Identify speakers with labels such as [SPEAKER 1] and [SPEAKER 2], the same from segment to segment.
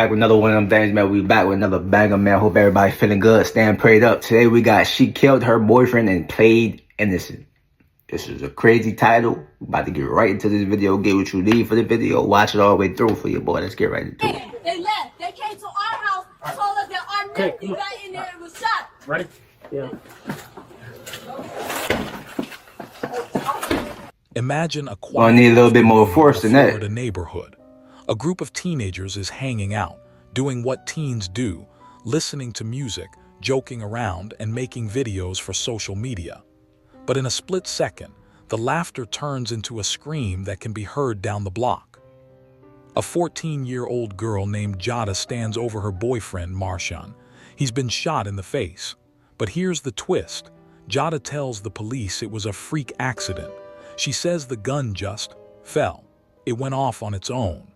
[SPEAKER 1] Back with another one of them things, man. We back with another banger, man. Hope everybody feeling good, staying prayed up. Today we got She Killed Her Boyfriend and Played Innocent. This is a crazy title. We about to get right into this video. Get what you need for the video. Watch it all the way through for your boy. Let's get right into it.
[SPEAKER 2] They left. They came to our house, told us that our nephew got in there and was shot.
[SPEAKER 3] Ready? Yeah.
[SPEAKER 4] Imagine a
[SPEAKER 1] Gonna need a little bit more force than that.
[SPEAKER 4] Florida neighborhood. A group of teenagers is hanging out, doing what teens do, listening to music, joking around, and making videos for social media. But in a split second, the laughter turns into a scream that can be heard down the block. A 14-year-old girl named Jada stands over her boyfriend, Marshawn. He's been shot in the face. But here's the twist. Jada tells the police it was a freak accident. She says the gun just fell. It went off on its own.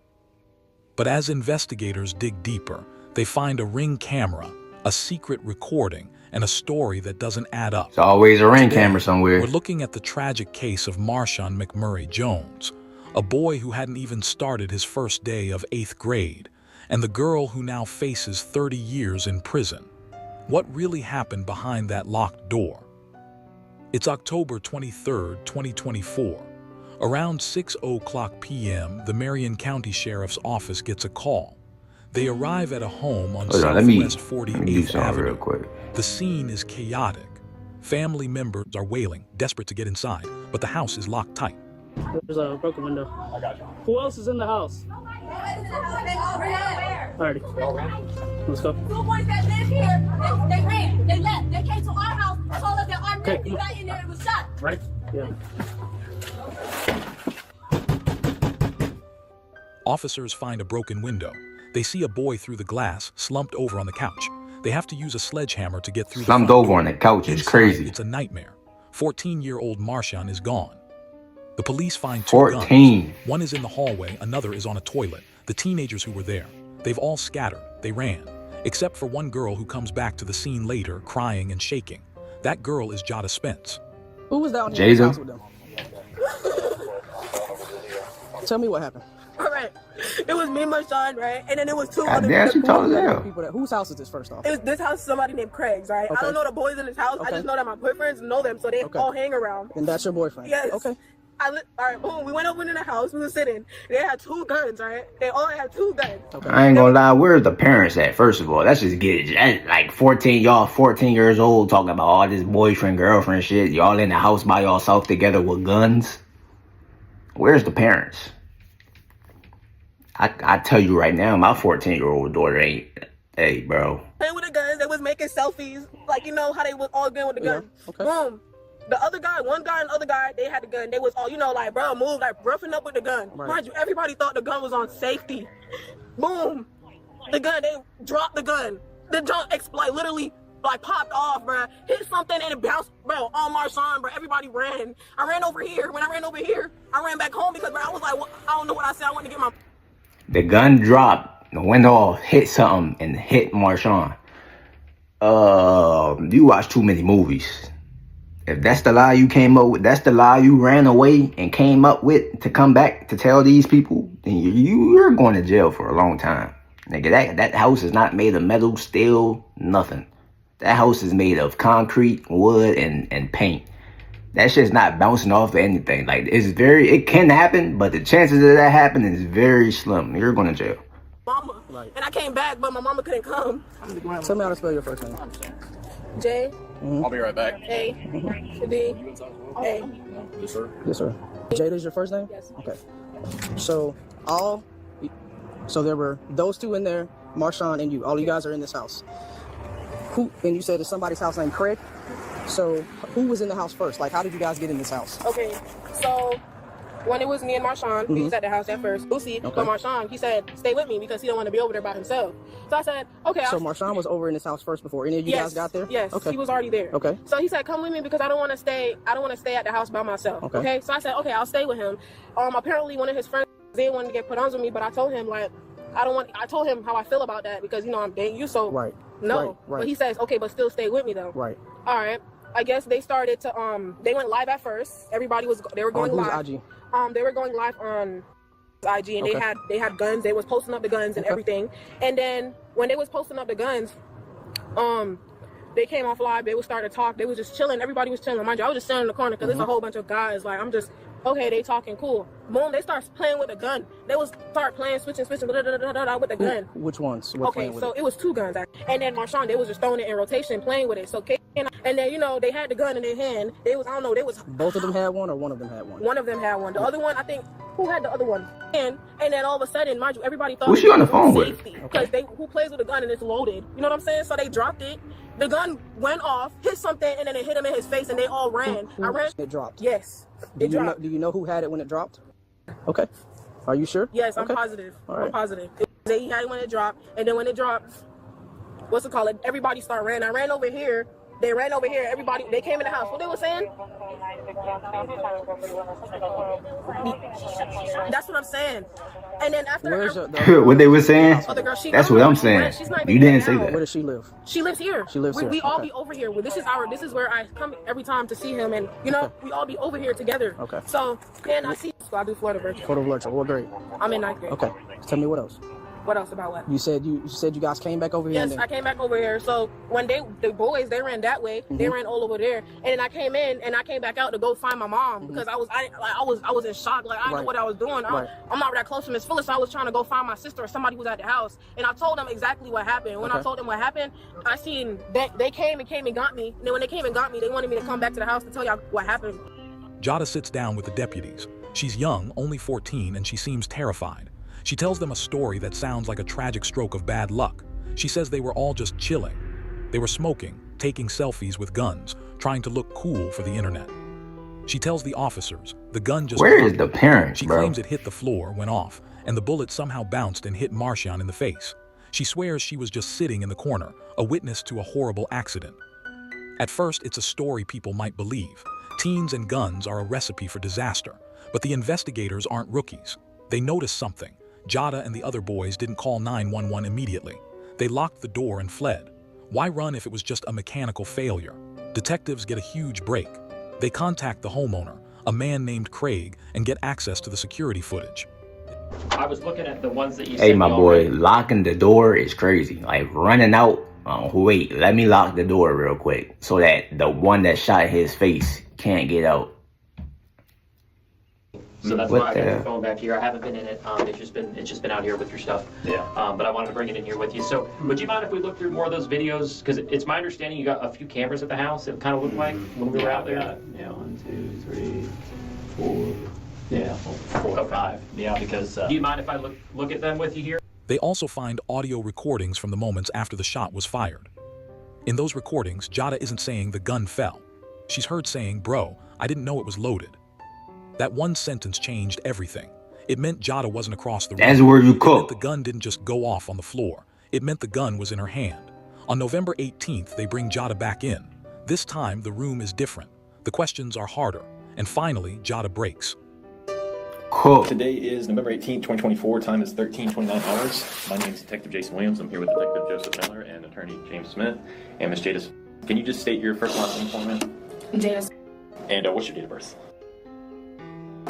[SPEAKER 4] But as investigators dig deeper, they find a Ring camera, a secret recording, and a story that doesn't add up.
[SPEAKER 1] It's always a Ring
[SPEAKER 4] Today,
[SPEAKER 1] camera somewhere.
[SPEAKER 4] We're looking at the tragic case of Marshawn McMurray Jones, a boy who hadn't even started his first day of 8th grade, and the girl who now faces 30 years in prison. What really happened behind that locked door? It's October 23, 2024. Around 6:00 p.m., the Marion County Sheriff's Office gets a call. They arrive at a home on Southwest 48th Avenue.
[SPEAKER 1] Real quick.
[SPEAKER 4] The scene is chaotic. Family members are wailing, desperate to get inside, but the house is locked tight.
[SPEAKER 3] There's a broken window. I got you. Who else is in the house? Alrighty. Let's go.
[SPEAKER 2] 2 boys that live here, they ran. They left. They came to our house, told us that our nephew got in there and was shot.
[SPEAKER 3] Ready? Yeah.
[SPEAKER 4] Officers find a broken window. They see a boy through the glass, slumped over on the couch. They have to use a sledgehammer to get through the
[SPEAKER 1] Slumped
[SPEAKER 4] front
[SPEAKER 1] over
[SPEAKER 4] door.
[SPEAKER 1] on the couch. It's
[SPEAKER 4] Inside,
[SPEAKER 1] crazy.
[SPEAKER 4] It's a nightmare. 14-year-old Marshawn is gone. The police find 2
[SPEAKER 1] 14.
[SPEAKER 4] guns. One is in the hallway, another is on a toilet. The teenagers who were there, they've all scattered. They ran, except for one girl who comes back to the scene later, crying and shaking. That girl is Jada Spence.
[SPEAKER 5] Who was down here in the
[SPEAKER 1] Jason?
[SPEAKER 5] house with them? Tell me what happened.
[SPEAKER 6] All right. It was me and my son, right? And then it was 2
[SPEAKER 1] God
[SPEAKER 6] other
[SPEAKER 1] damn, she
[SPEAKER 6] people.
[SPEAKER 1] tall as hell.
[SPEAKER 5] People that, whose house is this first off?
[SPEAKER 6] It was this house, somebody named Craig's, right?
[SPEAKER 5] Okay.
[SPEAKER 6] I don't know the boys in this house. I
[SPEAKER 5] Okay.
[SPEAKER 6] just know that my boyfriends know them, so they all hang around.
[SPEAKER 5] And that's your boyfriend?
[SPEAKER 6] Yes.
[SPEAKER 5] Okay.
[SPEAKER 6] All right, boom. We went over in the house. We were sitting. They had 2 guns, right? They all had 2 guns.
[SPEAKER 5] Okay.
[SPEAKER 1] I ain't gonna lie, where's the parents at? First of all, that's just get it. That's like 14, y'all 14 years old talking about all this boyfriend, girlfriend shit. Y'all in the house by yourself together with guns. Where's the parents? I tell you right now, my 14-year-old daughter ain't. Hey, bro.
[SPEAKER 6] Playing with the guns. They was making selfies. Like, you know how they was all good with the gun.
[SPEAKER 5] Okay.
[SPEAKER 6] Boom. The other guy, one guy and the other guy, they had the gun. They was all, you know, like, bro, move, like, roughing up with the gun.
[SPEAKER 5] Right.
[SPEAKER 6] Mind you, everybody thought the gun was on safety. Boom. The gun, they dropped the gun. The jump exploded, literally, like, popped off, bro. Hit something and it bounced, bro, on Marshawn, bro. Everybody ran. I ran over here. When I ran over here, I ran back home because, bro, I was like, well, I don't know what I said. I wanted to get my...
[SPEAKER 1] The gun dropped, the window off, hit something, and hit Marshawn. You watch too many movies. If that's the lie you came up with, that's the lie you ran away and came up with to come back to tell these people, then you're going to jail for a long time. Nigga, that house is not made of metal, steel, nothing. That house is made of concrete, wood, and paint. That shit's not bouncing off of anything. Like, it can happen, but the chances of that happening is very slim. You're going to jail.
[SPEAKER 6] Mama.
[SPEAKER 5] Right.
[SPEAKER 6] And I came back, but my mama couldn't come.
[SPEAKER 5] Tell me how to spell your first name.
[SPEAKER 6] J,
[SPEAKER 3] I'll be right back.
[SPEAKER 6] A, D, A.
[SPEAKER 3] Yes, sir.
[SPEAKER 5] Yes, sir. Jada's your first name?
[SPEAKER 6] Yes.
[SPEAKER 5] Okay. So there were those 2 in there, Marshawn and you. All you guys are in this house. And you said it's somebody's house named Craig? So who was in the house first? Like, how did you guys get in this house?
[SPEAKER 6] Okay, so when it was me and Marshawn, we was at the house at first. Lucy, but Marshawn, he said, stay with me because he don't want to be over there by himself. So I said, okay.
[SPEAKER 5] So Marshawn was over in this house first before any of you guys got there?
[SPEAKER 6] Yes,
[SPEAKER 5] Okay.
[SPEAKER 6] he was already there.
[SPEAKER 5] Okay.
[SPEAKER 6] So he said, come with me because I don't want to stay at the house by myself. Okay. So I said, okay, I'll stay with him. Apparently one of his friends, they wanted to get put on with me, but I told him, like, I told him how I feel about that because, you know, I'm dating you, so
[SPEAKER 5] Right.
[SPEAKER 6] no.
[SPEAKER 5] Right.
[SPEAKER 6] But he says, okay, but still stay with me though.
[SPEAKER 5] Right.
[SPEAKER 6] All right. I guess they started to they went live at first. They were going
[SPEAKER 5] Who's
[SPEAKER 6] live.
[SPEAKER 5] IG?
[SPEAKER 6] They were going live on IG, and
[SPEAKER 5] Okay.
[SPEAKER 6] they had guns. They was posting up the guns and everything. And then when they was posting up the guns, they came off live. They would start to talk. They was just chilling. Everybody was chilling. Mind you, I was just sitting in the corner because there's a whole bunch of guys. Like, I'm just, okay, they talking cool. Boom, they start playing with a gun. They was start playing, switching with the gun.
[SPEAKER 5] Which ones? What
[SPEAKER 6] Okay,
[SPEAKER 5] playing with
[SPEAKER 6] so
[SPEAKER 5] it?
[SPEAKER 6] it was 2 guns. And then Marshawn, they was just throwing it in rotation, playing with it. So, and then, you know, they had the gun in their hand. They was, I don't know, they was...
[SPEAKER 5] Both of them had one, or one of them had one?
[SPEAKER 6] One of them had one. The other one, I think, who had the other one? And then all of a sudden, mind you, everybody thought...
[SPEAKER 1] Who's she on the phone with?
[SPEAKER 6] Because who plays with a gun and it's loaded? You know what I'm saying? So they dropped it. The gun went off, hit something, and then it hit him in his face, and they all ran. I ran.
[SPEAKER 5] It dropped.
[SPEAKER 6] Yes.
[SPEAKER 5] Do
[SPEAKER 6] It
[SPEAKER 5] you know,
[SPEAKER 6] dropped.
[SPEAKER 5] do you know who had it when it dropped? Okay. Are you sure?
[SPEAKER 6] Yes, I'm
[SPEAKER 5] Okay.
[SPEAKER 6] positive.
[SPEAKER 5] All right.
[SPEAKER 6] I'm positive. He had it when it dropped, and then when it dropped, what's it called? Everybody started running. I ran over here. They ran over here. Everybody, they came in the house. What they were saying? That's what I'm saying. And then after
[SPEAKER 5] Where's the
[SPEAKER 1] What they were saying?
[SPEAKER 6] other girl, she
[SPEAKER 1] That's
[SPEAKER 6] gone.
[SPEAKER 1] what I'm
[SPEAKER 6] She
[SPEAKER 1] saying.
[SPEAKER 6] ran. She's not
[SPEAKER 1] You
[SPEAKER 6] even
[SPEAKER 1] didn't
[SPEAKER 6] here
[SPEAKER 1] say
[SPEAKER 6] now.
[SPEAKER 5] Where
[SPEAKER 1] that.
[SPEAKER 5] does she live?
[SPEAKER 6] She lives here.
[SPEAKER 5] She lives here.
[SPEAKER 6] We all
[SPEAKER 5] Okay.
[SPEAKER 6] be over here. This is where I come every time to see him, and you know we all be over here together.
[SPEAKER 5] Okay.
[SPEAKER 6] So then I see. So I do Florida Virgin.
[SPEAKER 5] Photo virtual. What grade?
[SPEAKER 6] I'm in 9th grade.
[SPEAKER 5] Okay. Tell me what else.
[SPEAKER 6] What else about what?
[SPEAKER 5] You said you guys came back over here.
[SPEAKER 6] Yes,
[SPEAKER 5] and
[SPEAKER 6] I came back over here. So when the boys, they ran that way, they ran all over there, and then I came in and I came back out to go find my mom because I was in shock. Like I didn't know
[SPEAKER 5] Right.
[SPEAKER 6] what I was doing.
[SPEAKER 5] Right.
[SPEAKER 6] I'm not that close to Miss Phyllis, so I was trying to go find my sister or somebody who was at the house, and I told them exactly what happened. When I
[SPEAKER 5] Okay.
[SPEAKER 6] told them what happened, I seen that they came and got me. And then when they came and got me, they wanted me to come back to the house to tell y'all what happened.
[SPEAKER 4] Jada sits down with the deputies. She's young, only 14, and she seems terrified. She tells them a story that sounds like a tragic stroke of bad luck. She says they were all just chilling. They were smoking, taking selfies with guns, trying to look cool for the internet. She tells the officers the gun just...
[SPEAKER 1] Where is the parents,
[SPEAKER 4] She
[SPEAKER 1] bro?
[SPEAKER 4] claims it hit the floor, went off, and the bullet somehow bounced and hit Marshawn in the face. She swears she was just sitting in the corner, a witness to a horrible accident. At first, it's a story people might believe. Teens and guns are a recipe for disaster. But the investigators aren't rookies. They noticed something. Jada and the other boys didn't call 911 immediately. They locked the door and fled. Why run if it was just a mechanical failure? Detectives get a huge break. They contact the homeowner, a man named Craig, and get access to the security footage.
[SPEAKER 7] I was looking at the ones that you
[SPEAKER 1] Hey,
[SPEAKER 7] sent
[SPEAKER 1] my
[SPEAKER 7] me
[SPEAKER 1] boy,
[SPEAKER 7] already.
[SPEAKER 1] locking the door is crazy. Like running out. Wait, let me lock the door real quick so that the one that shot his face can't get out.
[SPEAKER 7] So that's
[SPEAKER 1] What
[SPEAKER 7] why I got
[SPEAKER 1] the-
[SPEAKER 7] your phone back here. I haven't been in it. It's just been out here with your stuff.
[SPEAKER 8] Yeah.
[SPEAKER 7] But I wanted to bring it in here with you. So would you mind if we look through more of those videos? Because it's my understanding you got a few cameras at the house. It kind of looked like when we were out there.
[SPEAKER 8] Yeah, 1, 2, 3, 4. Yeah, 4 or 5. Yeah, because
[SPEAKER 7] Do you mind if I look at them with you here?
[SPEAKER 4] They also find audio recordings from the moments after the shot was fired. In those recordings, Jada isn't saying the gun fell. She's heard saying, "Bro, I didn't know it was loaded." That one sentence changed everything. It meant Jada wasn't across the room.
[SPEAKER 1] That's where you
[SPEAKER 4] It meant
[SPEAKER 1] cook.
[SPEAKER 4] the gun didn't just go off on the floor. It meant the gun was in her hand. On November 18th, they bring Jada back in. This time, the room is different. The questions are harder. And finally, Jada breaks.
[SPEAKER 1] Cook.
[SPEAKER 8] today is November 18th, 2024. Time is 13:29 hours. My name is Detective Jason Williams. I'm here with Detective Joseph Miller and Attorney James Smith. And Ms. Jada, can you just state your first and last name for me?
[SPEAKER 6] Jada.
[SPEAKER 8] And what's your date of birth?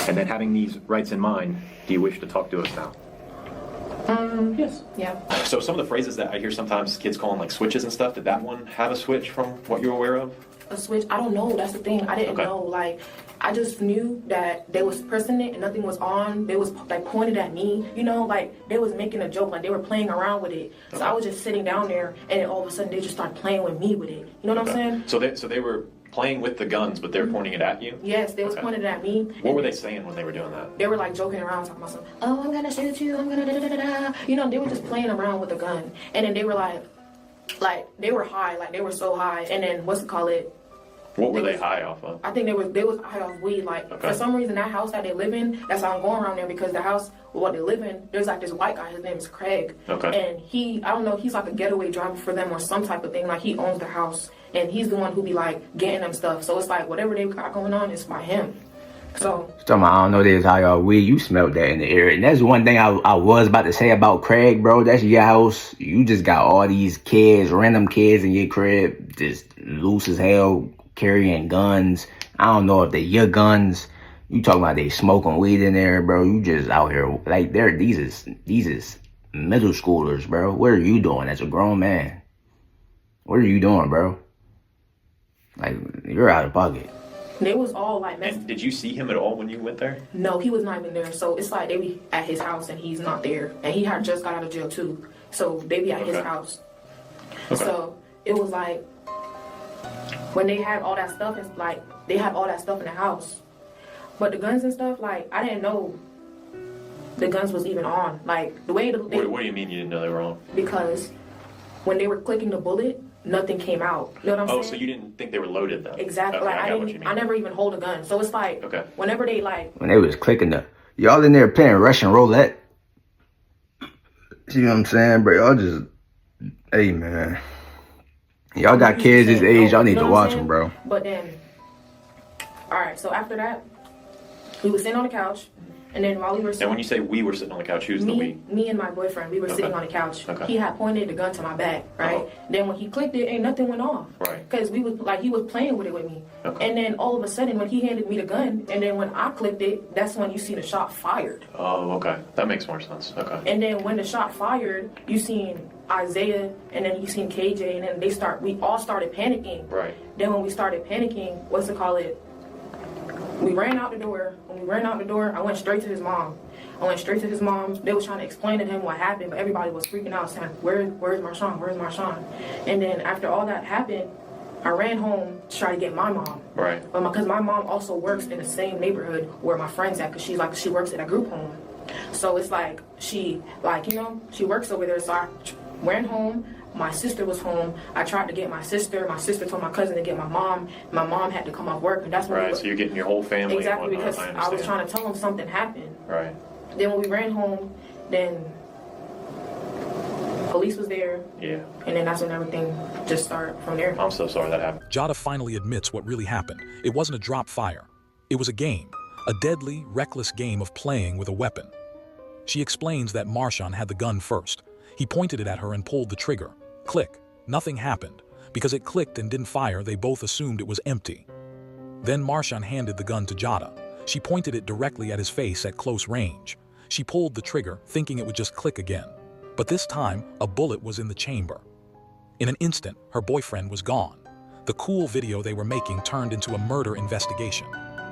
[SPEAKER 8] And then having these rights in mind, do you wish to talk to us now?
[SPEAKER 6] Yes. Yeah.
[SPEAKER 8] So some of the phrases that I hear sometimes kids calling like switches and stuff, did that one have a switch from what you're aware of?
[SPEAKER 6] A switch? I don't know. That's the thing. I didn't
[SPEAKER 8] Okay.
[SPEAKER 6] know. Like, I just knew that they was pressing it and nothing was on. They was like pointed at me. You know, like they was making a joke. Like they were playing around with it. So I was just sitting down there, and then all of a sudden they just started playing with me with it. You know what I'm saying?
[SPEAKER 8] So they were playing with the guns, but they're pointing it at you?
[SPEAKER 6] Yes, they was
[SPEAKER 8] Okay.
[SPEAKER 6] pointed at me.
[SPEAKER 8] What were they saying when they were doing that?
[SPEAKER 6] They were like joking around, talking about something. Oh, I'm gonna shoot you. I'm gonna da da da da. You know, they were just playing around with the gun, and then they were like they were high, like they were so high. And then what's it called it?
[SPEAKER 8] What were they high off of?
[SPEAKER 6] I think they was high off weed. Like
[SPEAKER 8] Okay.
[SPEAKER 6] for some reason, that house that they live in, that's how I'm going around there because the house what they live in, there's like this white guy. His name is Craig.
[SPEAKER 8] Okay.
[SPEAKER 6] And I don't know, he's like a getaway driver for them or some type of thing. Like he owns the house, and he's the one who be like getting them stuff. So it's like whatever they got going on is by him. So
[SPEAKER 1] Talking about, I don't know this how y'all weed. You smelled that in the air. And that's one thing I was about to say about Craig, bro. That's your house. You just got all these kids, random kids in your crib, just loose as hell, carrying guns. I don't know if they're your guns. You talking about they smoking weed in there, bro? You just out here like these is middle schoolers, bro. What are you doing as a grown man? What are you doing, bro? Like, you're out of pocket.
[SPEAKER 6] They was all like messing.
[SPEAKER 8] And did you see him at all when you went there?
[SPEAKER 6] No, he was not even there. So it's like they be at his house and he's not there. And he had just got out of jail too. So they be at his house.
[SPEAKER 8] Okay.
[SPEAKER 6] So it was like when they had all that stuff, it's like they had all that stuff in the house. But the guns and stuff, like I didn't know the guns was even on. Like the way
[SPEAKER 8] What do you mean you didn't know they were on?
[SPEAKER 6] because when they were clicking the bullet, nothing came out. You know what I'm saying?
[SPEAKER 8] Oh, so you didn't think they were loaded then?
[SPEAKER 6] Exactly.
[SPEAKER 8] Okay,
[SPEAKER 6] Like
[SPEAKER 8] I got what you mean.
[SPEAKER 6] I never even hold a gun. So it's like whenever they like
[SPEAKER 1] When they was clicking y'all in there playing Russian roulette. See what I'm saying, bro? Y'all just, hey man, y'all got kids this age. Y'all need to watch them, bro.
[SPEAKER 6] But then, all right. So after that, we were sitting on the couch, and then while we were
[SPEAKER 8] And
[SPEAKER 6] sitting,
[SPEAKER 8] when you say we were sitting on the couch, who's the we?
[SPEAKER 6] me and my boyfriend, we were sitting on the couch.
[SPEAKER 8] Okay.
[SPEAKER 6] He had pointed the gun to my back, right? Then when he clicked it, ain't nothing went off.
[SPEAKER 8] Right.
[SPEAKER 6] Because we was like he was playing with it with me.
[SPEAKER 8] Okay.
[SPEAKER 6] And then all of a sudden, when he handed me the gun, and then when I clicked it, that's when you see the shot fired.
[SPEAKER 8] Oh, okay. That makes more sense. Okay.
[SPEAKER 6] And then when the shot fired, you seen Isaiah, and then you seen KJ, and then we all started panicking.
[SPEAKER 8] Right.
[SPEAKER 6] Then when we started panicking, we ran out the door. When we ran out the door, I went straight to his mom. They was trying to explain to him what happened, but everybody was freaking out, saying, where's Marshawn? Where's Marshawn? And then after all that happened, I ran home to try to get my mom.
[SPEAKER 8] Right.
[SPEAKER 6] Because my mom also works in the same neighborhood where my friend's at, because she works at a group home. So it's like she works over there. So I ran home. My sister was home. I tried to get my sister. My sister told my cousin to get my mom. My mom had to come off work, and that's when
[SPEAKER 8] Right. So you're getting your whole family.
[SPEAKER 6] exactly
[SPEAKER 8] and whatnot.
[SPEAKER 6] because
[SPEAKER 8] I
[SPEAKER 6] I was
[SPEAKER 8] understand.
[SPEAKER 6] trying to tell them something happened.
[SPEAKER 8] Right.
[SPEAKER 6] Then when we ran home, then police was there,
[SPEAKER 8] Yeah.
[SPEAKER 6] and then that's when everything just started from there.
[SPEAKER 8] I'm so sorry that happened.
[SPEAKER 4] Jada finally admits what really happened. It wasn't a drop fire. It was a game. A deadly, reckless game of playing with a weapon. She explains that Marshawn had the gun first. He pointed it at her and pulled the trigger. Click. Nothing happened. Because it clicked and didn't fire, they both assumed it was empty. Then Marshawn handed the gun to Jada. She pointed it directly at his face at close range. She pulled the trigger, thinking it would just click again. But this time, a bullet was in the chamber. In an instant, her boyfriend was gone. The cool video they were making turned into a murder investigation.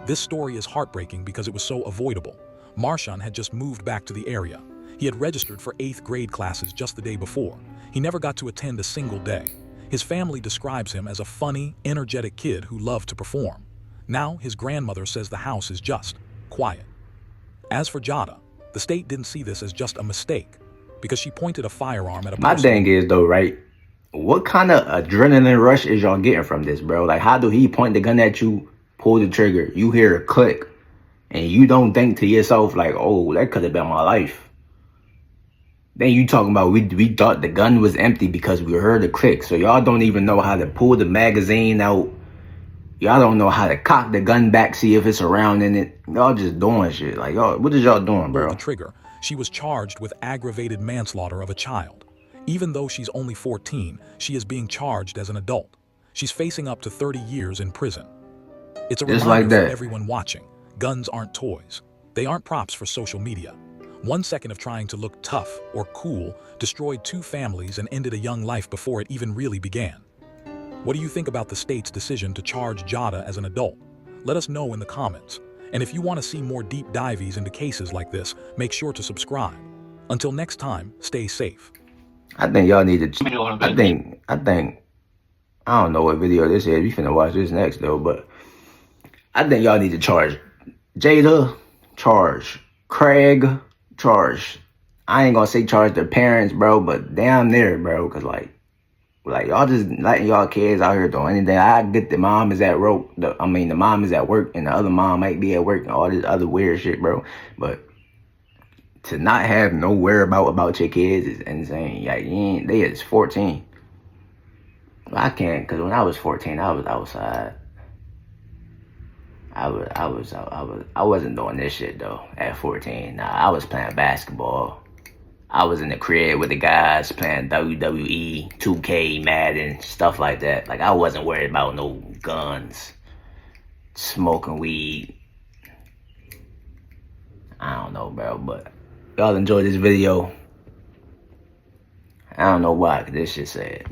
[SPEAKER 4] This story is heartbreaking because it was so avoidable. Marshawn had just moved back to the area. He had registered for 8th grade classes just the day before. He never got to attend a single day. His family describes him as a funny, energetic kid who loved to perform. Now his grandmother says the house is just quiet. As for Jada, the state didn't see this as just a mistake because she pointed a firearm at a
[SPEAKER 1] My
[SPEAKER 4] person.
[SPEAKER 1] thing is though, right? What kind of adrenaline rush is y'all getting from this, bro? Like, how do he point the gun at you, pull the trigger, you hear a click, and you don't think to yourself like, oh, that could have been my life? Then you talking about we thought the gun was empty because we heard a click. So y'all don't even know how to pull the magazine out. Y'all don't know how to cock the gun back, see if it's a round in it. Y'all just doing shit. Like, y'all, what is y'all doing, bro?
[SPEAKER 4] The trigger, she was charged with aggravated manslaughter of a child. Even though she's only 14, she is being charged as an adult. She's facing up to 30 years in prison. It's a
[SPEAKER 1] Just
[SPEAKER 4] reminder
[SPEAKER 1] like that.
[SPEAKER 4] for everyone watching. Guns aren't toys. They aren't props for social media. 1 second of trying to look tough or cool destroyed 2 families and ended a young life before it even really began. What do you think about the state's decision to charge Jada as an adult? Let us know in the comments. And if you want to see more deep dives into cases like this, make sure to subscribe. Until next time, stay safe.
[SPEAKER 1] I think y'all need to. I think. I don't know what video this is. We finna watch this next though, but I think y'all need to charge Jada, charge Craig, charge. I ain't gonna say charge their parents, bro, but damn near, bro, cause like y'all just letting y'all kids out here doing anything. I get the mom is at work. The mom is at work, and the other mom might be at work and all this other weird shit, bro. But to not have no whereabout about your kids is insane. Like, they is 14. I can't, cause when I was 14, I was outside. I wasn't doing this shit though at 14. Nah, I was playing basketball. I was in the crib with the guys playing WWE, 2K, Madden, stuff like that. Like, I wasn't worried about no guns, smoking weed. I don't know, bro, but y'all enjoy this video. I don't know why, 'cause this shit sad.